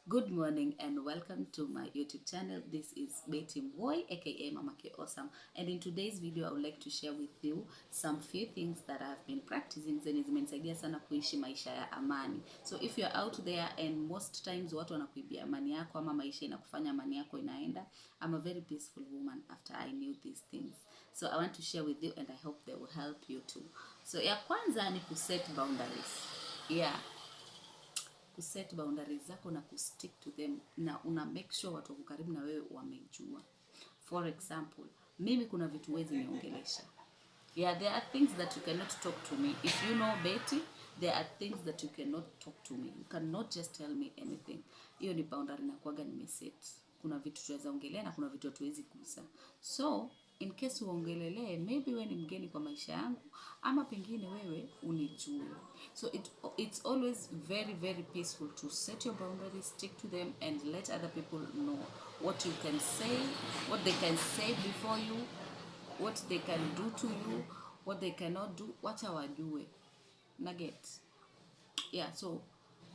Good morning and welcome to my YouTube channel. This is Betty Mboy, aka Mama K Awesome. And in today's video, I would like to share with you some few things that I've been practicing zenye zimenisaidia sana kuishi maisha ya amani. So if you're out there and most times watu wanakuibia amani yako ama maisha inakufanya amani yako inaenda, I'm a very peaceful woman after I knew these things. So I want to share with you and I hope they will help you too. So ya kwanza ni kuset boundaries. Yeah. Kuset boundaries zako na kustick to them na una make sure watu wako karibu na wewe wamejua. For example, mimi kuna vitu wezi niongelesha. Yeah, there are things that you cannot talk to me. If you know Betty, there are things that you cannot talk to me. You cannot just tell me anything. Hiyo ni boundary na kuaga nimeset. Kuna vitu tuweza ongelea na kuna vitu hatuwezi kugusa. So, in case uongelelee, maybe wewe ni mgeni kwa maisha yangu ama pengine wewe unijue. So it's always very very peaceful to set your boundaries, stick to them and let other people know what you can say, what they can say before you, what they can do to you, what they cannot do, wacha wajue. Nugget. Yeah, so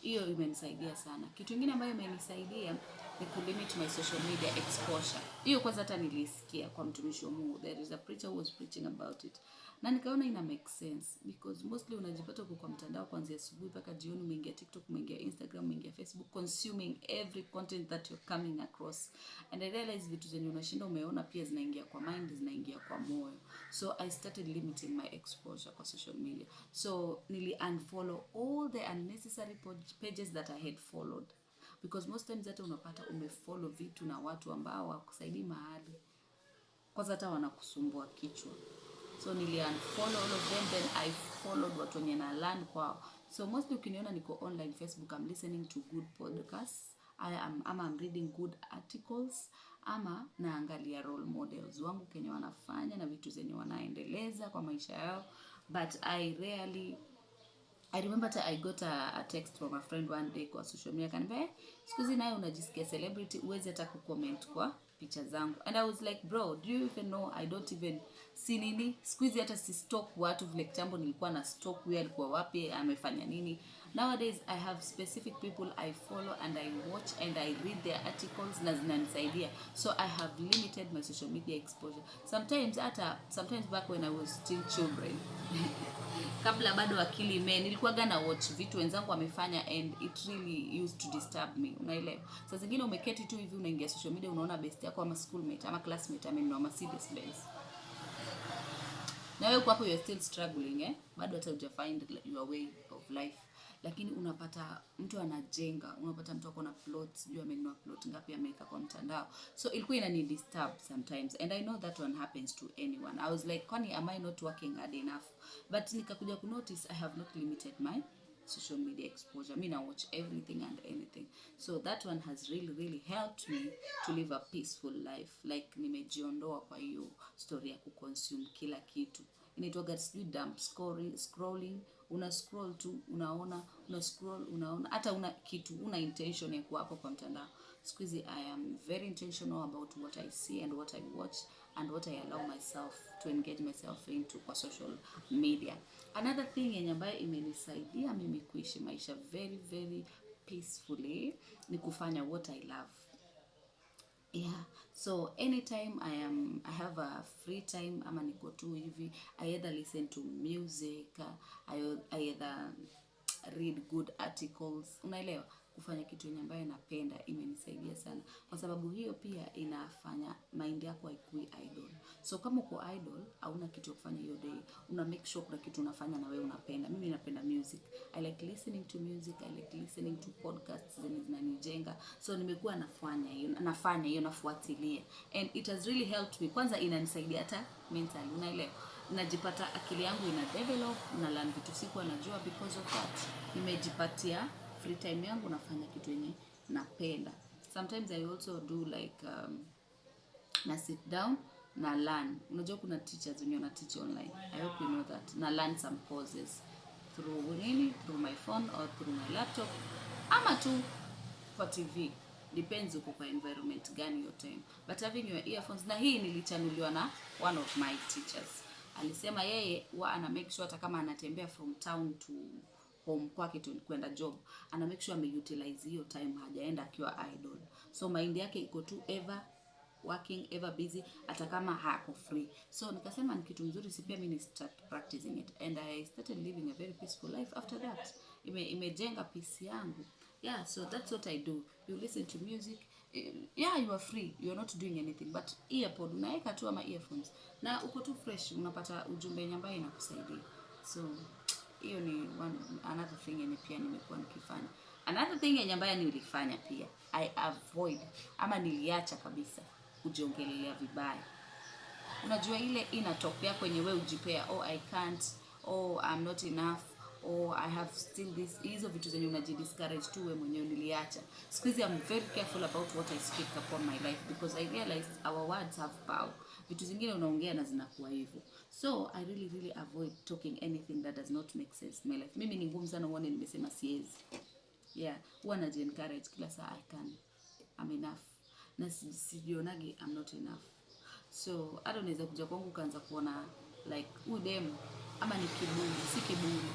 hiyo imenisaidia sana. Kitu kingine ambayo imenisaidia ni kulimit my social media exposure. Hiyo kwanza hata nilisikia kwa mtumishi wa Mungu. There is a preacher who was preaching about it. Na nikaona ina make sense because mostly unajipata uko kwa mtandao kuanzia asubuhi mpaka jioni, umeingia TikTok, umeingia Instagram, umeingia Facebook, consuming every content that you're coming across. And I realized vitu zenye unashinda umeona pia zinaingia kwa mind, zinaingia kwa moyo. So I started limiting my exposure kwa social media. So nili unfollow all the unnecessary pages that I had followed. Because most times hata unapata umefollow vitu na watu ambao hawakusaidii mahali. Kwanza hata wanakusumbua kichwa. So nili unfollow all of them, then I followed watu wenye na learn kwao. So mostly ukiniona niko online Facebook, I'm listening to good podcasts, I'm reading good articles, ama naangalia role models wangu kenye wanafanya na vitu zenye wanaendeleza kwa maisha yao. But I remember I got a text from a friend one day kwa social media akaniambia, siku hizi nayo unajisikia celebrity, uwezi hata kucomment kwa picha zangu. And I was like, bro, do you even know I don't even see nini? Siku hizi hata si stalk watu vile kitambo nilikuwa na stalk huyu alikuwa wapi, amefanya nini. Nowadays I have specific people I follow and I watch and I read their articles na zinanisaidia. So I have limited my social media exposure. Sometimes back when I was still children kabla bado akili nilikuwa gana watch vitu wenzangu wamefanya and it really used to disturb me, unaelewa. Sasa zingine umeketi tu hivi unaingia social media unaona best yako ama schoolmate ama classmate amenunua Mercedes Benz, na wewe hapo you're still struggling, bado hata hujafind your way of life. Lakini unapata mtu anajenga, unapata mtu ako na plot, sijui amenunua plot ngapi ameweka kwa mtandao. So ilikuwa inani disturb sometimes and I know that one happens to anyone. I was like, kwani am I not working hard enough? But nikakuja ku notice I have not limited my social media exposure. Me now watch everything and anything. So that one has really helped me to live a peaceful life. Like nimejiondoa kwa hiyo story ya kuconsume kila kitu. Inaitwa sijui dump scrolling, una scroll tu unaona, una scroll unaona, hata una kitu, una intention ya kuwa hapo kwa mtandao. Siku hizi I am very intentional about what I see and what I watch and what I allow myself to engage myself into kwa social media. Another thing yenye ambayo imenisaidia mimi kuishi maisha very peacefully ni kufanya what I love. Yeah, so anytime I have a free time ama niko tu hivi, I either listen to music, I either read good articles, unaelewa. Kufanya kitu yenye ambayo napenda imenisaidia sana, kwa sababu hiyo pia inafanya mind yako haikui idle. So kama uko idle hauna kitu ya kufanya hiyo day, una make sure kuna kitu unafanya na wewe unapenda. Mimi napenda music, I like listening to music, I like listening to podcasts zenye zinanijenga. So nimekuwa nafanya hiyo nafuatilia and it has really helped me. Kwanza inanisaidia hata mentally, unaelewa. Najipata akili yangu ina develop, na learn vitu sikuwa najua because of that. Nimejipatia free time yangu nafanya kitu yenye napenda. Sometimes I also do like na sit down na learn. Unajua kuna teachers wenye wana teach online. I hope you know that. Na learn some courses through my phone or through my laptop ama tu kwa TV. Depends uko kwa environment gani your time. But having your earphones, na hii nilichanuliwa na one of my teachers. Alisema yeye huwa ana make sure hata kama anatembea from town to home kwake tu kwenda job, ana make sure ameutilize hiyo time, hajaenda akiwa idle. So mind yake iko tu ever working, ever busy, hata kama hako free. So nikasema ni kitu mzuri, si pia mimi start practicing it, and I started living a very peaceful life after that. Imejenga peace yangu. Yeah, so that's what I do. You listen to music. Yeah, you are free, you are not doing anything, but earpod unaweka tu ama earphones na uko tu fresh, unapata ujumbe nyambaye inakusaidia. So hiyo ni another thing yenye pia nimekuwa nikifanya. Another thing yenye ambayo nilifanya pia, I avoid ama niliacha kabisa kujiongelea vibaya. Unajua ile inatokea kwenye wewe ujipea, oh I can't, oh I'm not enough, oh I have still this. Hizo vitu zenye unajidiscourage tu wewe mwenyewe niliacha. Siku hizi I'm very careful about what I speak upon my life, because I realize our words have power. Vitu zingine unaongea na zinakuwa hivyo. So I really avoid talking anything that does not make sense in my life. Mimi ni ngumu sana uone nimesema siwezi. Yeah, huwa naji-encourage kila saa, I can, I'm enough. Na sijionagi I'm not enough. So hata unaweza kuja kwangu ukaanza kuona like dem ama ni kiburi, si kiburi.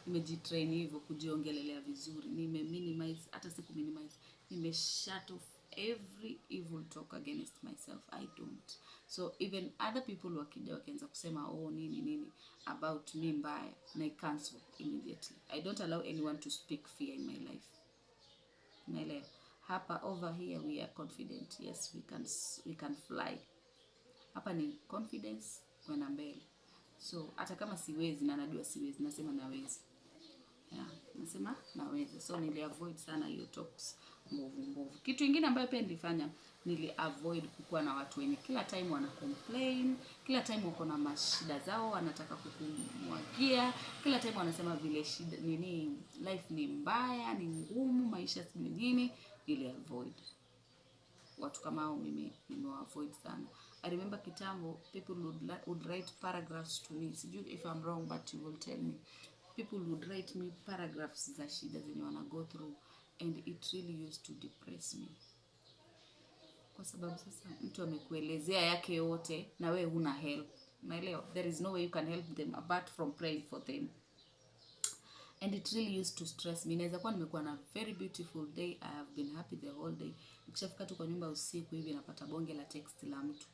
Nimejitrain hivyo kujiongelelea vizuri. Minimize, hata siku minimize. Shut off every evil talk against myself. I don't. So even other people wakija wakianza kusema oh nini about me mbaya, na I cancel immediately. I don't allow anyone to speak fear in my life. Naelewa. Hapa over here we are confident. Yes, we can fly. Hapa ni confidence kwenda mbele. So hata kama siwezi na najua siwezi, nasema naweza. Yeah, nasema naweza. So nili avoid sana hiyo talks mbovu. Kitu kingine ambayo pia nilifanya, nili avoid kukuwa na watu wenye kila time wana complain, kila time wako na mashida zao wanataka kukumwagia, kila time wanasema vile shida nini, life ni mbaya, ni ngumu, maisha si nini. Nili avoid watu kama hao. Mimi avoid sana. I remember kitambo people would write paragraphs to me. Sijui if I'm wrong, but you will tell me. People would write me paragraphs za shida zenye wana go through, and it really used to depress me. Kwa sababu sasa mtu amekuelezea yake yote na wewe huna help. Unaelewa? There is no way you can help them apart from praying for them. And it really used to stress me. Inaweza kuwa nimekuwa na very beautiful day, I have been happy the whole day. Nikishafika tu kwa nyumba usiku hivi napata bonge la text la mtu,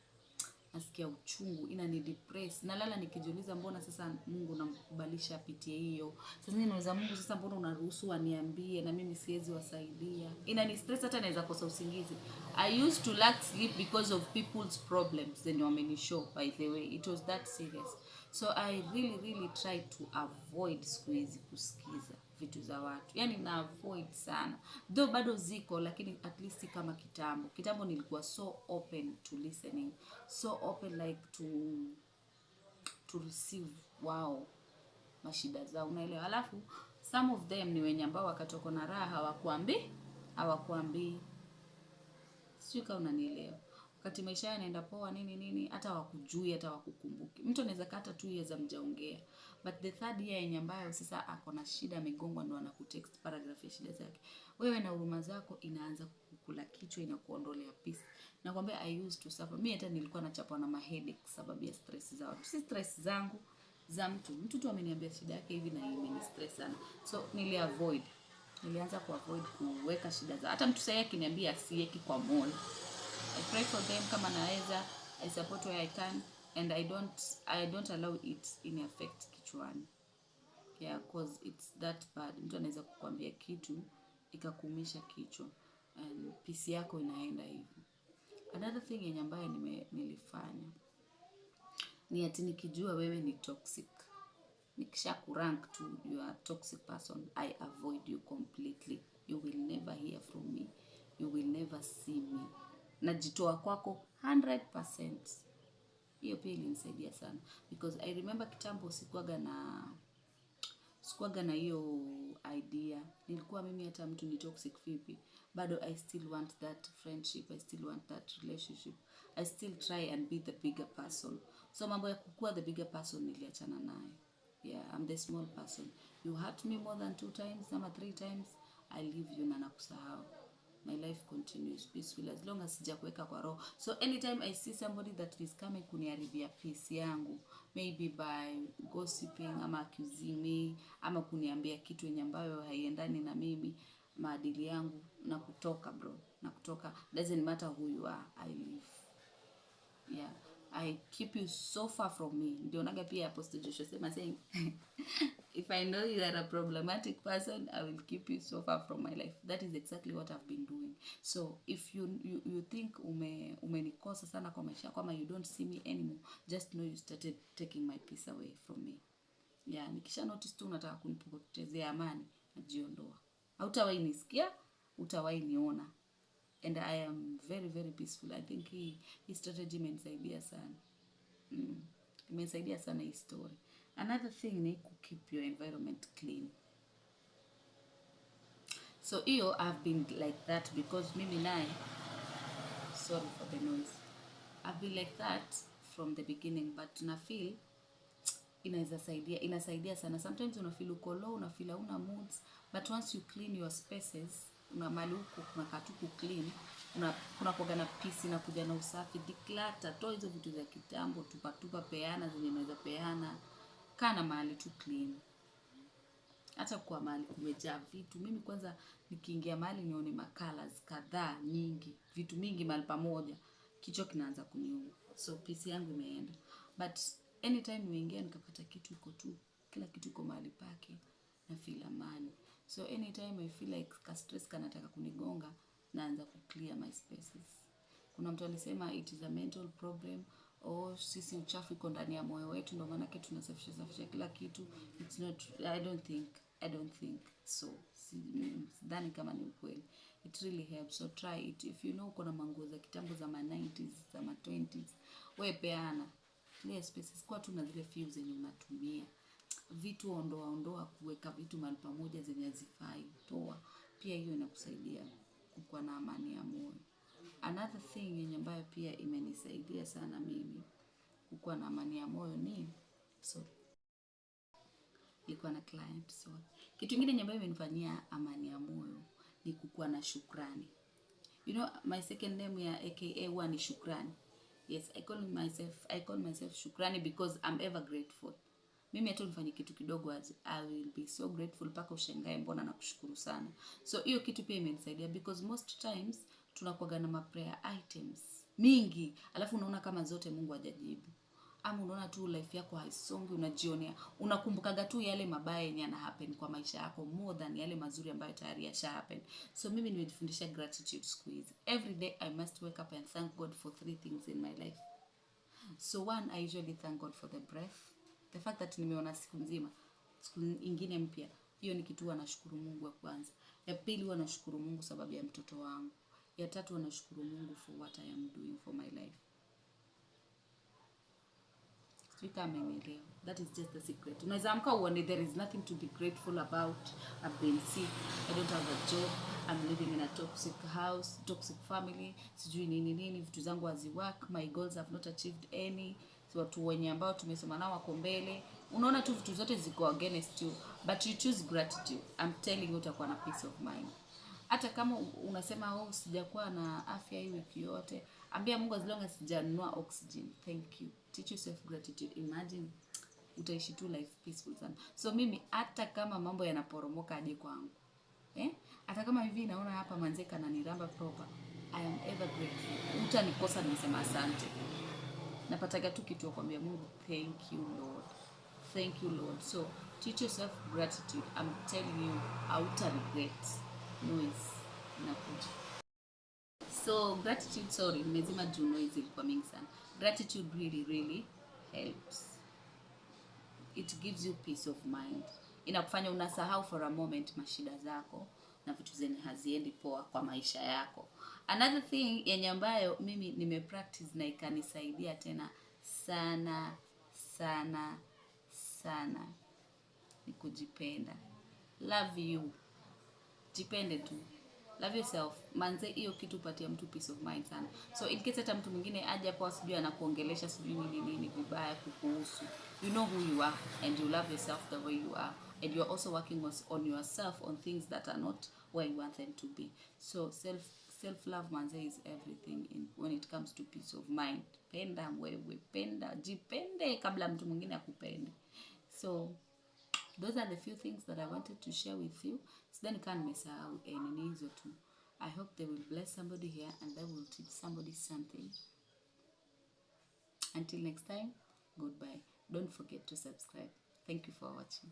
nasikia uchungu, inani depress. Nalala nikijiuliza mbona sasa Mungu namkubalisha apitie hiyo. Sasa nini naweza Mungu sasa mbona unaruhusu waniambie na mimi siwezi wasaidia. Inani stress hata naweza kosa usingizi. I used to lack sleep because of people's problems zenye wamenishow, by the way. It was that serious. So I really tried to avoid squeeze kusikiza vitu za watu. Yani na avoid sana. Though bado ziko, lakini at least kama kitambo. Kitambo nilikuwa so open to listening. So open like to receive wow mashida zao, unaelewa. Alafu some of them ni wenye ambao wakatoko na raha hawakuambii. Sio kama unanielewa. Wakati maisha yanaenda poa nini hata hawakujui, hata hawakukumbuki. Mtu anaweza kata 2 years amjaongea, but the third year yenye ambayo sasa ako na shida, amegongwa, ndo anakutext paragraph ya shida zake. Wewe na huruma zako inaanza kukula kichwa, inakuondolea peace. Nakwambia I used to suffer. Mimi hata nilikuwa nachapwa na headache sababu ya stress za watu. Si stress zangu, za mtu tu ameniambia shida yake hivi na imeni stress sana. So nilianza kuavoid kuweka shida za hata mtu sasa akiniambia asiweki kwa moyo. I pray for them kama naweza, I support where I can, and I don't allow it in affect kichwani. Yeah, cause it's that bad. Mtu anaweza kukwambia kitu ikakuumisha kichwa, and peace yako inaenda hivyo. Another thing yenye ambayo nilifanya ni ati nikijua wewe ni toxic, nikisha kurank to you are a toxic person, I avoid you completely. You will never hear from me, you will never see me. Najitoa kwako 100%. Hiyo pia ilinisaidia sana, because I remember kitambo sikuwaga na hiyo idea. Nilikuwa mimi hata mtu ni toxic vipi, bado I still want that friendship, I still want that relationship, I still try and be the bigger person. So mambo ya kukua the bigger person niliachana nayo. Yeah, I'm the small person. You hurt me more than 2 times ama 3 times, I leave you na nakusahau. my life continues peaceful as long as sijakuweka kwa roho. So anytime I see somebody that is coming kuniharibia peace yangu, maybe by gossiping ama accusing me ama kuniambia kitu yenye ambayo haiendani na mimi, maadili yangu, na kutoka bro, na kutoka. Doesn't matter who you are, I leave. Yeah, I keep you so far from me. Ndio naga pia Apostle Joshua sema saying if I know you are a problematic person, I will keep you so far from my life. That is exactly what I've been doing. So if you think umenikosa sana kwa maisha, kama you don't see me anymore, just know you started taking my peace away from me. Yeah, nikisha notice tu unataka kunipotezea amani, najiondoa. Hautawahi nisikia, hutawahi niona. And I am very, very peaceful. I think hii strategy imenisaidia sana. Imenisaidia sana hii story. Another thing ni to keep your environment clean. So hiyo I've been like that because mimi naye, sorry for the noise, I've been like that from the beginning, but na feel inasaidia sana. Sometimes una feel uko low, una feel hauna moods, but once you clean your spaces, una mali huko kuna katuku clean, kuna kuga na peace, na kuja na usafi, declutter, toa hizo vitu za kitambo, tupa peana zenye unaweza peana, kana mahali tu clean. Hata kwa mahali kumejaa vitu, mimi kwanza nikiingia mahali nione colors kadhaa nyingi, vitu mingi mahali pamoja, kichwa kinaanza kuniuma. So peace yangu imeenda. But anytime nimeingia nikapata kitu iko tu, kila kitu iko mahali pake, na feel amani. So anytime I feel like ka stress kanataka kunigonga, naanza ku clear my spaces. Kuna mtu alisema it is a mental problem, sisi uchafu iko ndani ya moyo wetu ndio maana tunasafisha kila kitu. It's not, I don't think so. Sidhani kama ni ukweli. It really helps, so try it. If you know uko na manguo za kitambo za ma 90s, za ma 20s, wewe peana clear spaces, kwa tu na zile few zenye unatumia. Vitu ondoa kuweka vitu mahali pamoja zenye hazifai, toa. Pia hiyo inakusaidia kuwa na amani ya moyo. Another thing yenye ambayo pia imenisaidia sana mimi kuwa na amani ya moyo ni nilikuwa na client. So kitu kingine ambacho imenifanyia amani ya moyo ni kuwa na shukrani. You know, my second name ya AKA huwa ni Shukrani. Yes, I call myself Shukrani because I'm ever grateful. Mimi hata nifanye kitu kidogo, I will be so grateful mpaka ushangae mbona nakushukuru sana. So hiyo kitu pia imenisaidia because most times tunakuwa na prayer items mingi, alafu unaona kama zote Mungu hajajibu. Ama unaona tu life yako haisongi, unajionea, unakumbukaga tu yale mabaya yenye yana happen kwa maisha yako more than yale mazuri ambayo tayari yasha happen. So mimi nimejifundisha gratitude siku hizi. Every day I must wake up and thank God for 3 things in my life. So one, I usually thank God for the breath. The fact that nimeona siku nzima, siku ingine mpya. Hiyo ni kitu nashukuru Mungu wa kwanza. Ya pili nashukuru Mungu sababu ya mtoto wangu. Ya tatu nashukuru Mungu for what I am doing for my life. That is just the secret. Unaweza amka uone there is nothing to be grateful about. I've been sick, I don't have a job, I'm living in a toxic house, toxic family, sijui nini, vitu zangu haziwork, my goals have not achieved any. So watu wenye ambao tumesema nao wako mbele, unaona tu vitu zote ziko against you, but you choose gratitude. I'm telling you utakuwa na peace of mind. Hata kama unasema sijakuwa na afya hii wiki yote, ambia Mungu as long as sijanunua oxygen, thank you. Teach yourself gratitude. Imagine utaishi tu life peaceful sana. So mimi hata kama mambo yanaporomoka aje kwangu, hata kama hivi naona hapa manzeka na niramba proper, I am ever grateful. Utanikosa nimesema asante. Napataga tu kitu ya kuambia Mungu, thank you Lord. Thank you Lord. So teach yourself gratitude. I'm telling you, hauta regret. Noise inakuja. So gratitude, nimezima juu noise ilikuwa mingi sana. Gratitude really helps. It gives you peace of mind. Inakufanya unasahau for a moment mashida zako na vitu zenye haziendi poa kwa maisha yako. Another thing yenye ambayo mimi nimepractice na ikanisaidia tena sana ni kujipenda. Love you. Jipende tu. Love yourself. Manze hiyo kitu patia mtu peace of mind sana. So in case hata mtu mwingine aje hapo sijui anakuongelesha sijui nini vibaya kukuhusu, you know who you are and you love yourself the way you are, and you are also working on yourself on things that are not where you want them to be. So self love manze is everything when it comes to peace of mind. Penda wewe, penda, jipende kabla mtu mwingine akupende. So those are the few things that I wanted to share with you. Sidhani kama nimesahau nini hizo tu. I hope they will bless somebody here and they will teach somebody something. Until next time, goodbye. Don't forget to subscribe. Thank you for watching.